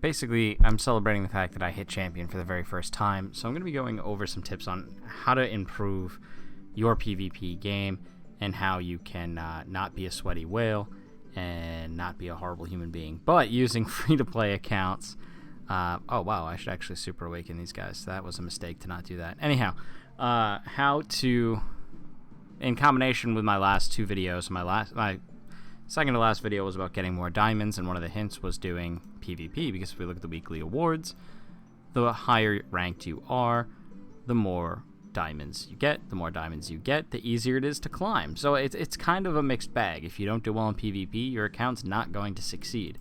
Basically, I'm celebrating the fact that I hit champion for the very first time, so I'm going to be going over some tips on how to improve your PvP game and how you can not be a sweaty whale and not be a horrible human being, but using free-to-play accounts. Oh, wow, I should actually super awaken these guys. That was a mistake to not do that. Anyhow, how to, in combination with my last two videos, my second to last video was about getting more diamonds, and one of the hints was doing PvP, because if we look at the weekly awards, the higher ranked you are, the more diamonds you get. The more diamonds you get, the easier it is to climb. So it's kind of a mixed bag. If you don't do well in PvP, your account's not going to succeed.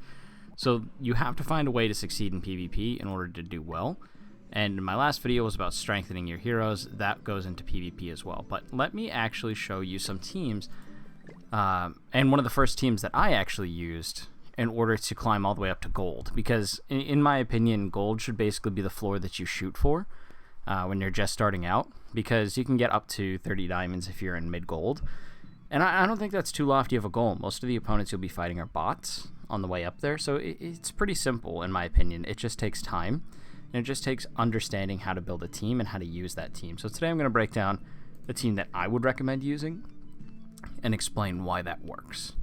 So you have to find a way to succeed in PvP in order to do well. And my last video was about strengthening your heroes. That goes into PvP as well. But let me actually show you some teams. And one of the first teams that I actually used in order to climb all the way up to gold. Because in my opinion, gold should basically be the floor that you shoot for when you're just starting out. Because you can get up to 30 diamonds if you're in mid-gold. And I don't think that's too lofty of a goal. Most of the opponents you'll be fighting are bots on the way up there. So it's pretty simple, in my opinion. It just takes time. And it just takes understanding how to build a team and how to use that team. So today I'm going to break down the team that I would recommend using and explain why that works.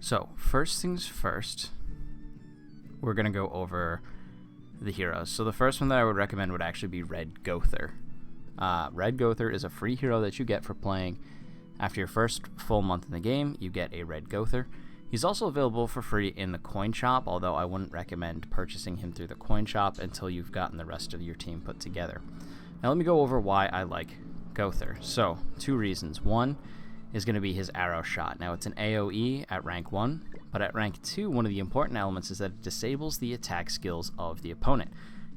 So first things first, we're going to go over the heroes. So the first one that I would recommend would actually be Red Gother. Red Gother is a free hero that you get for playing. After your first full month in the game, you get a Red Gother. He's also available for free in the coin shop, although I wouldn't recommend purchasing him through the coin shop until you've gotten the rest of your team put together. Now let me go over why I like Gother. So, two reasons. One is going to be his arrow shot. Now it's an AoE at rank 1, but at rank 2, one of the important elements is that it disables the attack skills of the opponent,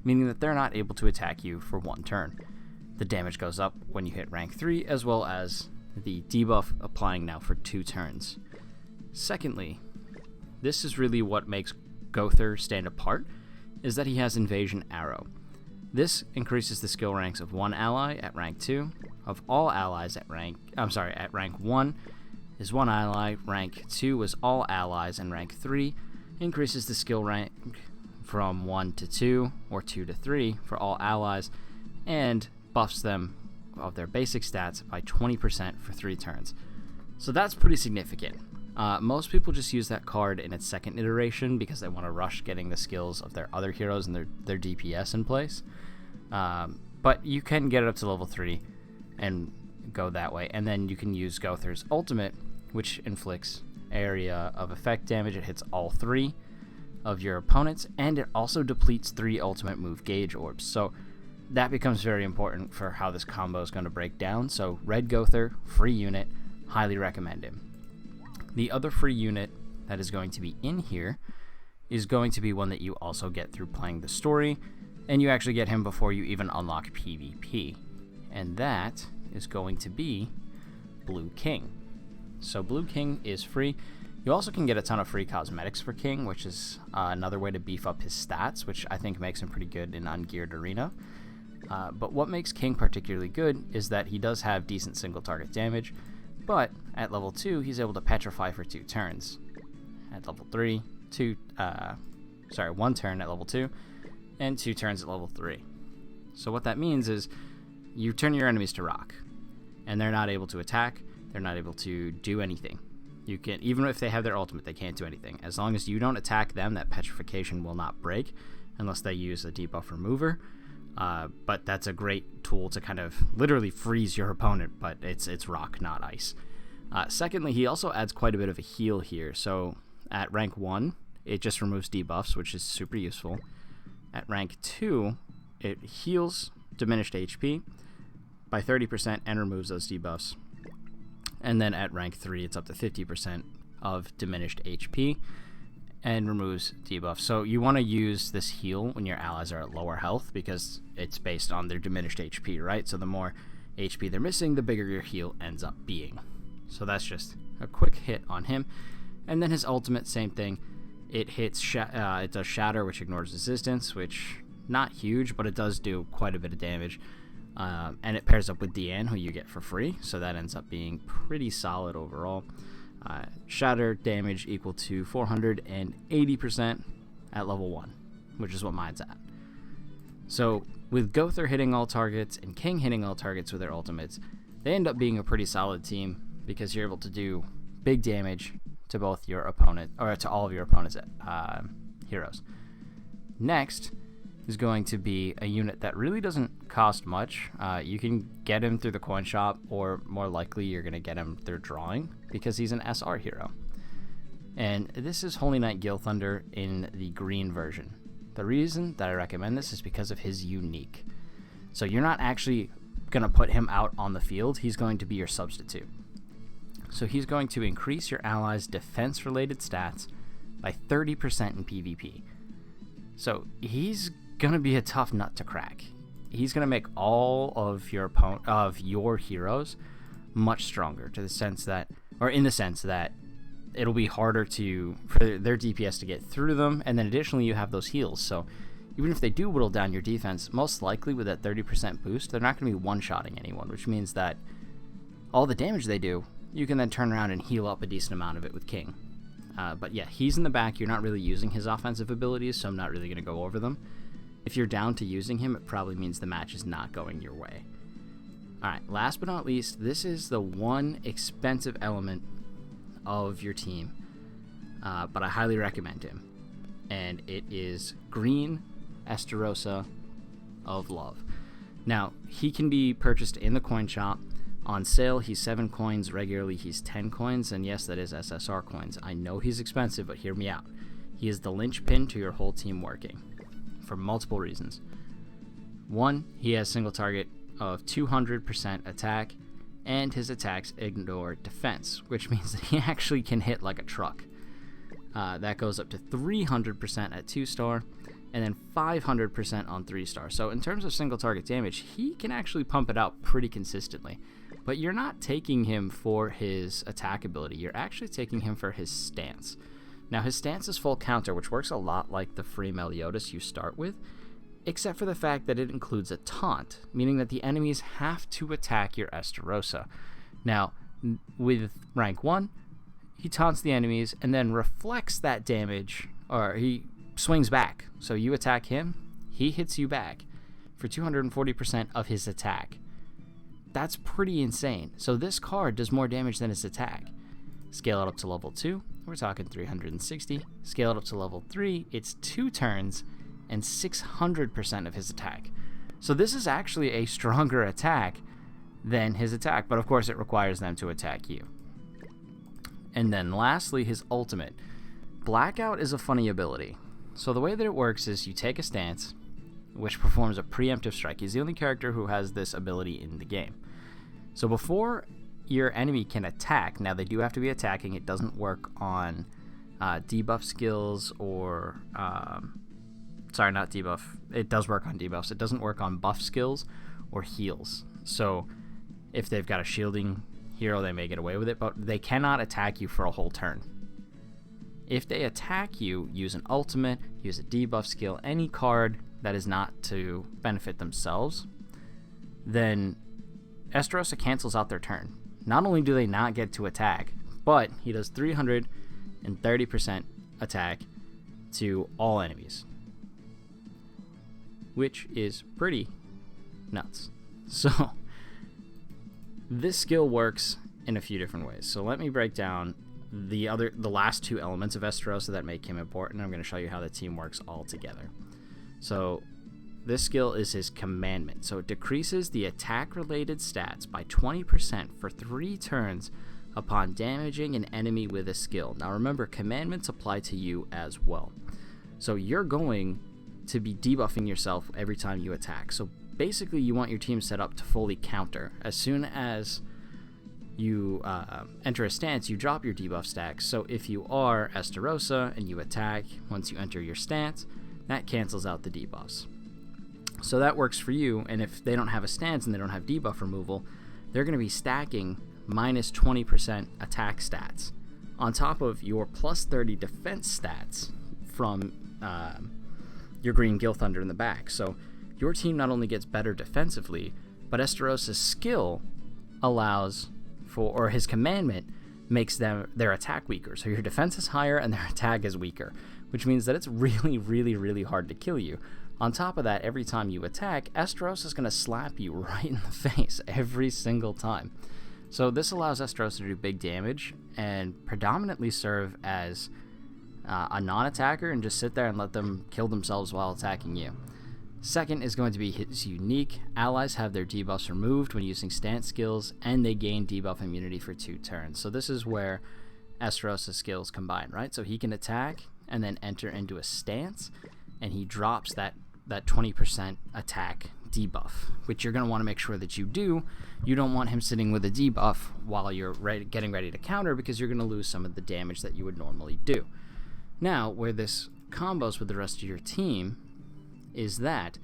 meaning that they're not able to attack you for one turn. The damage goes up when you hit rank 3, as well as the debuff applying now for 2 turns. Secondly, this is really what makes Gother stand apart, is that he has Invasion Arrow. This increases the skill ranks of one ally at rank 2, of all allies at rank 1 is one ally, rank 2 is all allies, and rank 3 increases the skill rank from 1 to 2 or 2 to 3 for all allies, and buffs them of their basic stats by 20% for 3 turns. So that's pretty significant. Most people just use that card in its second iteration because they want to rush getting the skills of their other heroes and their DPS in place. But you can get it up to level 3 and go that way. And then you can use Gother's ultimate, which inflicts area of effect damage. It hits all 3 of your opponents, and it also depletes 3 ultimate move gauge orbs. So that becomes very important for how this combo is going to break down. So Red Gother, free unit, highly recommend him. The other free unit that is going to be in here is going to be one that you also get through playing the story, and you actually get him before you even unlock PvP. And that is going to be Blue King. So Blue King is free. You also can get a ton of free cosmetics for King, which is another way to beef up his stats, which I think makes him pretty good in Ungeared Arena. But what makes King particularly good is that he does have decent single target damage, but at level 2, he's able to petrify for 2 turns. At level 3, 1 turn at level 2, and 2 turns at level 3. So what that means is you turn your enemies to rock, and they're not able to attack, they're not able to do anything. You can, even if they have their ultimate, they can't do anything. As long as you don't attack them, that petrification will not break, unless they use a debuff remover. But that's a great tool to kind of literally freeze your opponent, but it's rock, not ice. Secondly, he also adds quite a bit of a heal here. So at rank 1, it just removes debuffs, which is super useful. At rank 2, it heals diminished HP by 30% and removes those debuffs. And then at rank 3, it's up to 50% of diminished HP and removes debuffs. So you want to use this heal when your allies are at lower health, because it's based on their diminished HP, right? So the more HP they're missing, the bigger your heal ends up being. So that's just a quick hit on him. And then his ultimate, same thing. It hits, it does Shatter, which ignores resistance, which not huge, but it does do quite a bit of damage. And it pairs up with Deanne, who you get for free, so that ends up being pretty solid overall. Shatter damage equal to 480%, at level 1, which is what mine's at. So with Gother hitting all targets and King hitting all targets with their ultimates, they end up being a pretty solid team because you're able to do big damage to both your opponent, or to all of your opponent's heroes. Next is going to be a unit that really doesn't cost much. You can get him through the coin shop, or more likely you're going to get him through drawing because he's an SR hero. And this is Holy Knight Gilthunder in the green version. The reason that I recommend this is because of his unique. So you're not actually going to put him out on the field. He's going to be your substitute. So he's going to increase your allies' defense-related stats by 30% in PvP. So he's going to be a tough nut to crack. He's going to make all of your heroes much stronger, in the sense that it'll be harder for their DPS to get through them, and then additionally you have those heals. So even if they do whittle down your defense, most likely with that 30% boost, they're not going to be one-shotting anyone, which means that all the damage they do, you can then turn around and heal up a decent amount of it with King. But yeah, he's in the back. You're not really using his offensive abilities, so I'm not really going to go over them. If you're down to using him, it probably means the match is not going your way. Alright, last but not least, this is the one expensive element of your team, but I highly recommend him. And it is green Esterosa of Love. Now, he can be purchased in the coin shop. On sale, he's 7 coins. Regularly, he's 10 coins. And yes, that is SSR coins. I know he's expensive, but hear me out. He is the linchpin to your whole team working for multiple reasons. One, he has single target of 200% attack, and his attacks ignore defense, which means that he actually can hit like a truck. That goes up to 300% at 2-star, and then 500% on 3-star. So in terms of single target damage, he can actually pump it out pretty consistently. But you're not taking him for his attack ability, you're actually taking him for his stance. Now his stance is full counter, which works a lot like the free Meliodas you start with, except for the fact that it includes a taunt, meaning that the enemies have to attack your Esterosa. Now, with rank 1, he taunts the enemies and then reflects that damage, or he swings back. So you attack him, he hits you back for 240% of his attack. That's pretty insane. So this card does more damage than his attack. Scale it up to level 2, we're talking 360. Scale it up to level 3, it's 2 turns and 600% of his attack. So this is actually a stronger attack than his attack, but of course it requires them to attack you. And then lastly, his ultimate. Blackout is a funny ability. So the way that it works is you take a stance, which performs a preemptive strike. He's the only character who has this ability in the game. So before your enemy can attack, now they do have to be attacking, it doesn't work on debuff skills or... sorry, not debuff. It does work on debuffs. It doesn't work on buff skills or heals. So if they've got a shielding hero, they may get away with it, but they cannot attack you for a whole turn. If they attack you, use an ultimate, use a debuff skill, any card that is not to benefit themselves, then Esterosa cancels out their turn. Not only do they not get to attack, but he does 330% attack to all enemies, which is pretty nuts. So this skill works in a few different ways. So let me break down the last 2 elements of Esterosa that make him important. I'm going to show you how the team works all together. So this skill is his commandment. So it decreases the attack related stats by 20% for 3 turns upon damaging an enemy with a skill. Now remember, commandments apply to you as well. So you're going to be debuffing yourself every time you attack. So basically you want your team set up to fully counter. As soon as you enter a stance, you drop your debuff stacks. So if you are Esterosa and you attack, once you enter your stance, that cancels out the debuffs. So that works for you, and if they don't have a stance and they don't have debuff removal, they're going to be stacking minus 20% attack stats on top of your plus 30 defense stats from your green Gilthunder in the back. So your team not only gets better defensively, but Esterosa's skill allows for, or his commandment makes their attack weaker. So your defense is higher and their attack is weaker, which means that it's really, really, really hard to kill you. On top of that, every time you attack, Esterosa is going to slap you right in the face every single time. So this allows Esterosa to do big damage and predominantly serve as a non-attacker and just sit there and let them kill themselves while attacking you. Second is going to be his unique. Allies have their debuffs removed when using stance skills, and they gain debuff immunity for 2 turns. So this is where Esterosa's skills combine, right? So he can attack and then enter into a stance, and he drops that 20% attack debuff, which you're going to want to make sure that you do. You don't want him sitting with a debuff while you're getting ready to counter, because you're going to lose some of the damage that you would normally do. Now, where this combos with the rest of your team is that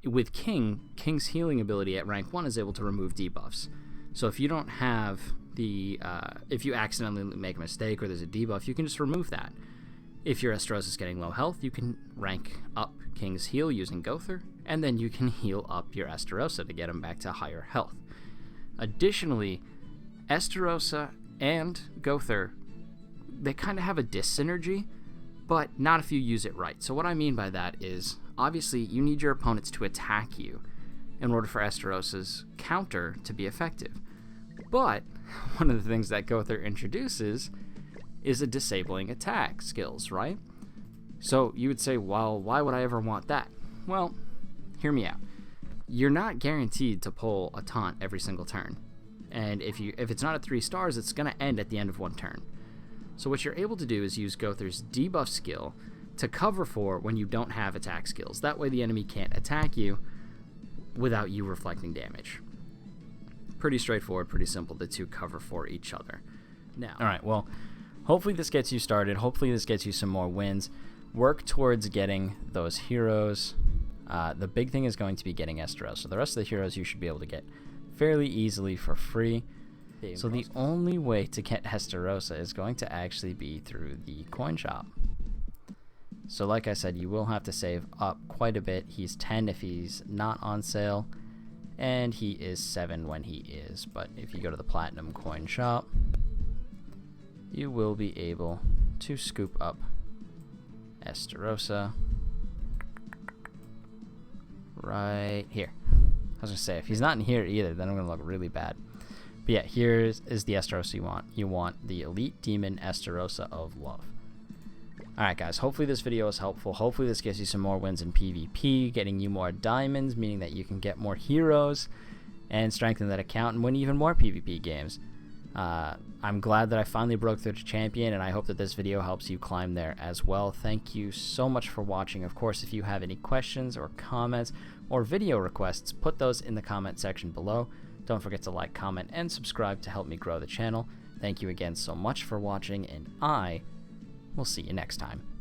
with King's healing ability at rank 1 is able to remove debuffs. So if you don't have if you accidentally make a mistake or there's a debuff, you can just remove that. If your Esterosa is getting low health, you can rank up King's heal using Gother, and then you can heal up your Esterosa to get him back to higher health. Additionally, Esterosa and Gother, they kind of have a dyssynergy, but not if you use it right. So what I mean by that is, obviously, you need your opponents to attack you in order for Esterosa's counter to be effective. But one of the things that Gother introduces is a disabling attack skills, right? So you would say, well, why would I ever want that? Well, hear me out. You're not guaranteed to pull a taunt every single turn. And if it's not at 3 stars, it's going to end at the end of 1 turn. So what you're able to do is use Gother's debuff skill to cover for when you don't have attack skills. That way the enemy can't attack you without you reflecting damage. Pretty straightforward, pretty simple. The two cover for each other. Now, all right, well, hopefully this gets you started. Hopefully this gets you some more wins. Work towards getting those heroes. The big thing is going to be getting Esterosa. So the rest of the heroes you should be able to get fairly easily for free. So the only way to get Esterosa is going to actually be through the coin shop. So like I said, you will have to save up quite a bit. He's 10 if he's not on sale, and he is 7 when he is. But if you go to the Platinum coin shop, you will be able to scoop up Esterosa right here. I was going to say, if he's not in here either, then I'm going to look really bad. But yeah, here is the Esterosa you want. You want the Elite Demon Esterosa of Love. Alright guys, hopefully this video was helpful. Hopefully this gives you some more wins in PvP, getting you more diamonds, meaning that you can get more heroes and strengthen that account and win even more PvP games. I'm glad that I finally broke through to champion, and I hope that this video helps you climb there as well. Thank you so much for watching. Of course, if you have any questions or comments or video requests, put those in the comment section below. Don't forget to like, comment, and subscribe to help me grow the channel. Thank you again so much for watching, and I will see you next time.